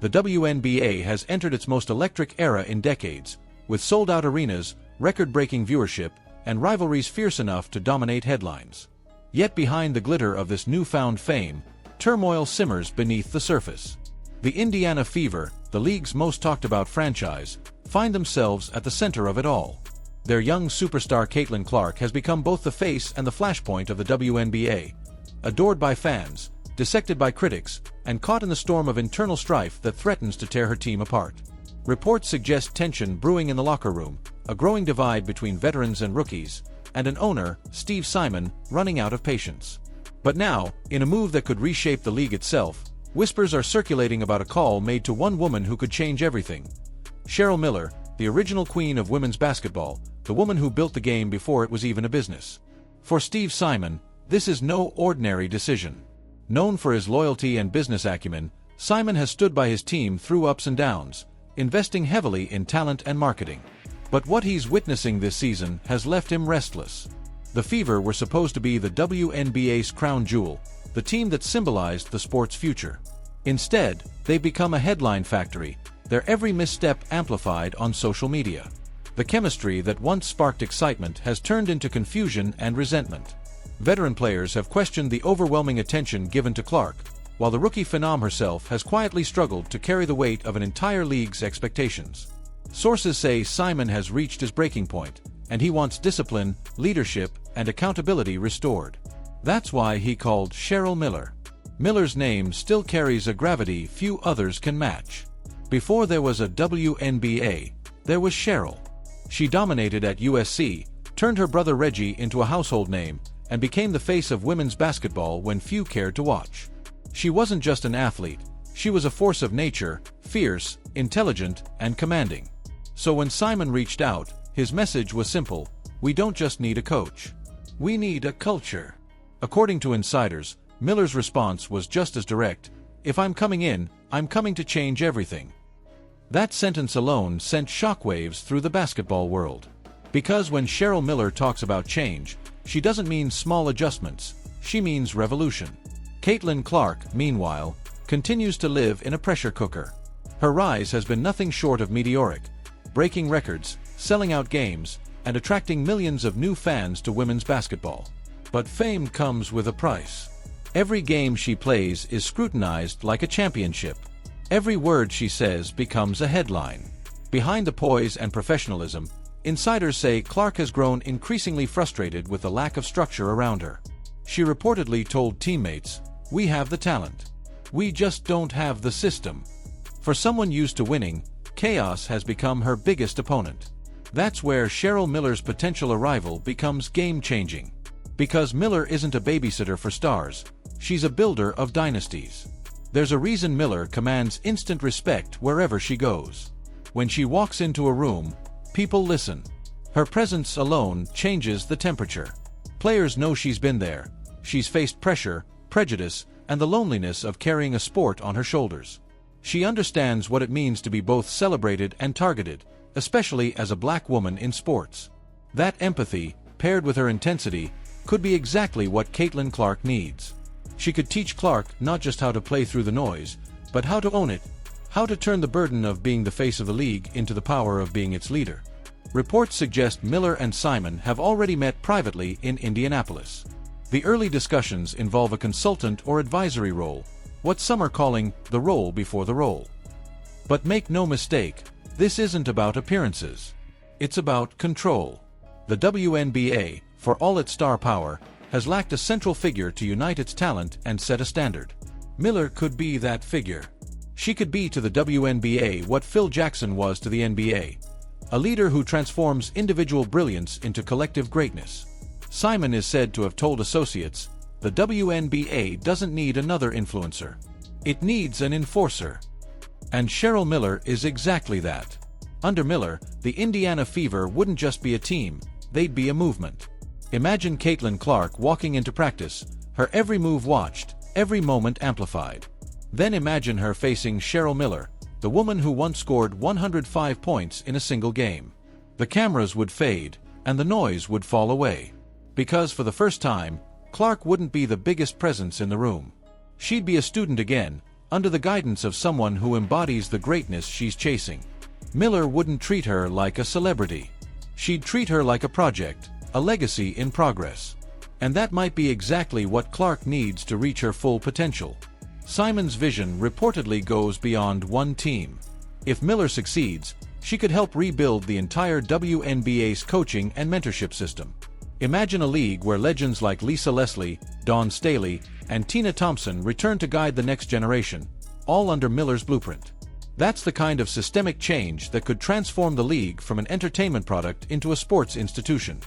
The WNBA has entered its most electric era in decades, with sold-out arenas, record-breaking viewership, and rivalries fierce enough to dominate headlines. Yet behind the glitter of this newfound fame, turmoil simmers beneath the surface. The Indiana Fever, the league's most talked-about franchise, find themselves at the center of it all. Their young superstar Caitlin Clark has become both the face and the flashpoint of the WNBA, adored by fans, dissected by critics, and caught in the storm of internal strife that threatens to tear her team apart. Reports suggest tension brewing in the locker room, a growing divide between veterans and rookies, and an owner, Steve Simon, running out of patience. But now, in a move that could reshape the league itself, whispers are circulating about a call made to one woman who could change everything. Cheryl Miller, the original queen of women's basketball, the woman who built the game before it was even a business. For Steve Simon, this is no ordinary decision. Known for his loyalty and business acumen, Simon has stood by his team through ups and downs, investing heavily in talent and marketing. But what he's witnessing this season has left him restless. The Fever were supposed to be the WNBA's crown jewel, the team that symbolized the sport's future. Instead, they've become a headline factory, their every misstep amplified on social media. The chemistry that once sparked excitement has turned into confusion and resentment. Veteran players have questioned the overwhelming attention given to Clark, while the rookie phenom herself has quietly struggled to carry the weight of an entire league's expectations. Sources say Simon has reached his breaking point, and he wants discipline, leadership, and accountability restored. That's why he called Cheryl Miller. Miller's name still carries a gravity few others can match. Before there was a WNBA, there was Cheryl. She dominated at USC, turned her brother Reggie into a household name, and became the face of women's basketball when few cared to watch. She wasn't just an athlete, she was a force of nature, fierce, intelligent, and commanding. So when Simon reached out, his message was simple: we don't just need a coach. We need a culture. According to insiders, Miller's response was just as direct: if I'm coming in, I'm coming to change everything. That sentence alone sent shockwaves through the basketball world. Because when Cheryl Miller talks about change, she doesn't mean small adjustments, she means revolution. Caitlin Clark, meanwhile, continues to live in a pressure cooker. Her rise has been nothing short of meteoric, breaking records, selling out games, and attracting millions of new fans to women's basketball. But fame comes with a price. Every game she plays is scrutinized like a championship. Every word she says becomes a headline. Behind the poise and professionalism, insiders say Clark has grown increasingly frustrated with the lack of structure around her. She reportedly told teammates, "We have the talent. We just don't have the system." For someone used to winning, chaos has become her biggest opponent. That's where Cheryl Miller's potential arrival becomes game-changing. Because Miller isn't a babysitter for stars, she's a builder of dynasties. There's a reason Miller commands instant respect wherever she goes. When she walks into a room, people listen. Her presence alone changes the temperature. Players know she's been there. She's faced pressure, prejudice, and the loneliness of carrying a sport on her shoulders. She understands what it means to be both celebrated and targeted, especially as a black woman in sports. That empathy, paired with her intensity, could be exactly what Caitlin Clark needs. She could teach Clark not just how to play through the noise, but how to own it, how to turn the burden of being the face of the league into the power of being its leader. Reports suggest Miller and Simon have already met privately in Indianapolis. The early discussions involve a consultant or advisory role, what some are calling the role before the role. But make no mistake, this isn't about appearances. It's about control. The WNBA, for all its star power, has lacked a central figure to unite its talent and set a standard. Miller could be that figure. She could be to the WNBA what Phil Jackson was to the NBA, a leader who transforms individual brilliance into collective greatness. Simon is said to have told associates, "The WNBA doesn't need another influencer. It needs an enforcer." And Cheryl Miller is exactly that. Under Miller, the Indiana Fever wouldn't just be a team, they'd be a movement. Imagine Caitlin Clark walking into practice, her every move watched, every moment amplified. Then imagine her facing Cheryl Miller, the woman who once scored 105 points in a single game. The cameras would fade, and the noise would fall away. Because for the first time, Clark wouldn't be the biggest presence in the room. She'd be a student again, under the guidance of someone who embodies the greatness she's chasing. Miller wouldn't treat her like a celebrity. She'd treat her like a project, a legacy in progress. And that might be exactly what Clark needs to reach her full potential. Simon's vision reportedly goes beyond one team. If Miller succeeds, she could help rebuild the entire WNBA's coaching and mentorship system. Imagine a league where legends like Lisa Leslie, Dawn Staley, and Tina Thompson return to guide the next generation, all under Miller's blueprint. That's the kind of systemic change that could transform the league from an entertainment product into a sports institution.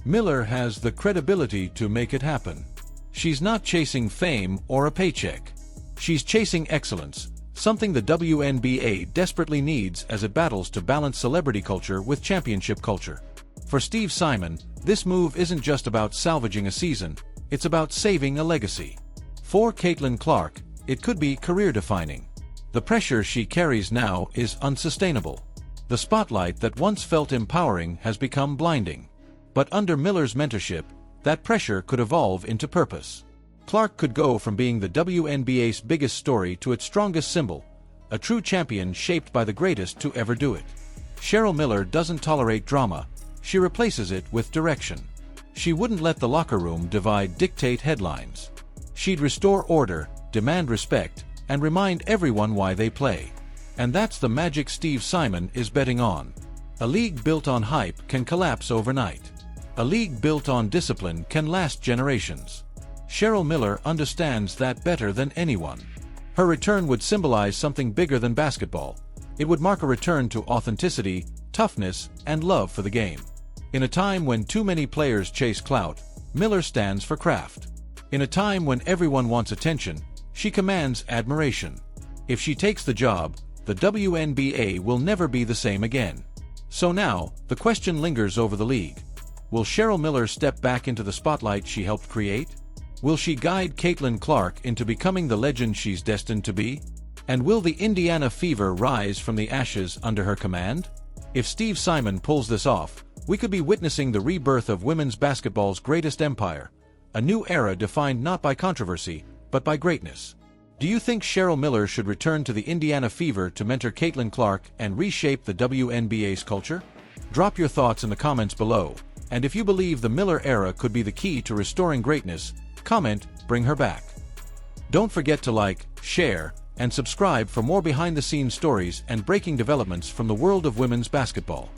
Miller has the credibility to make it happen. She's not chasing fame or a paycheck. She's chasing excellence, something the WNBA desperately needs as it battles to balance celebrity culture with championship culture. For Steve Simon, this move isn't just about salvaging a season, it's about saving a legacy. For Caitlin Clark, it could be career-defining. The pressure she carries now is unsustainable. The spotlight that once felt empowering has become blinding. But under Miller's mentorship, that pressure could evolve into purpose. Clark could go from being the WNBA's biggest story to its strongest symbol, a true champion shaped by the greatest to ever do it. Cheryl Miller doesn't tolerate drama, she replaces it with direction. She wouldn't let the locker room divide dictate headlines. She'd restore order, demand respect, and remind everyone why they play. And that's the magic Steve Simon is betting on. A league built on hype can collapse overnight. A league built on discipline can last generations. Cheryl Miller understands that better than anyone. Her return would symbolize something bigger than basketball. It would mark a return to authenticity, toughness, and love for the game. In a time when too many players chase clout, Miller stands for craft. In a time when everyone wants attention, she commands admiration. If she takes the job, the WNBA will never be the same again. So now, the question lingers over the league. Will Cheryl Miller step back into the spotlight she helped create? Will she guide Caitlin Clark into becoming the legend she's destined to be? And will the Indiana Fever rise from the ashes under her command? If Steve Simon pulls this off, we could be witnessing the rebirth of women's basketball's greatest empire, a new era defined not by controversy, but by greatness. Do you think Cheryl Miller should return to the Indiana Fever to mentor Caitlin Clark and reshape the WNBA's culture? Drop your thoughts in the comments below, and if you believe the Miller era could be the key to restoring greatness, comment, "Bring her back." Don't forget to like, share, and subscribe for more behind-the-scenes stories and breaking developments from the world of women's basketball.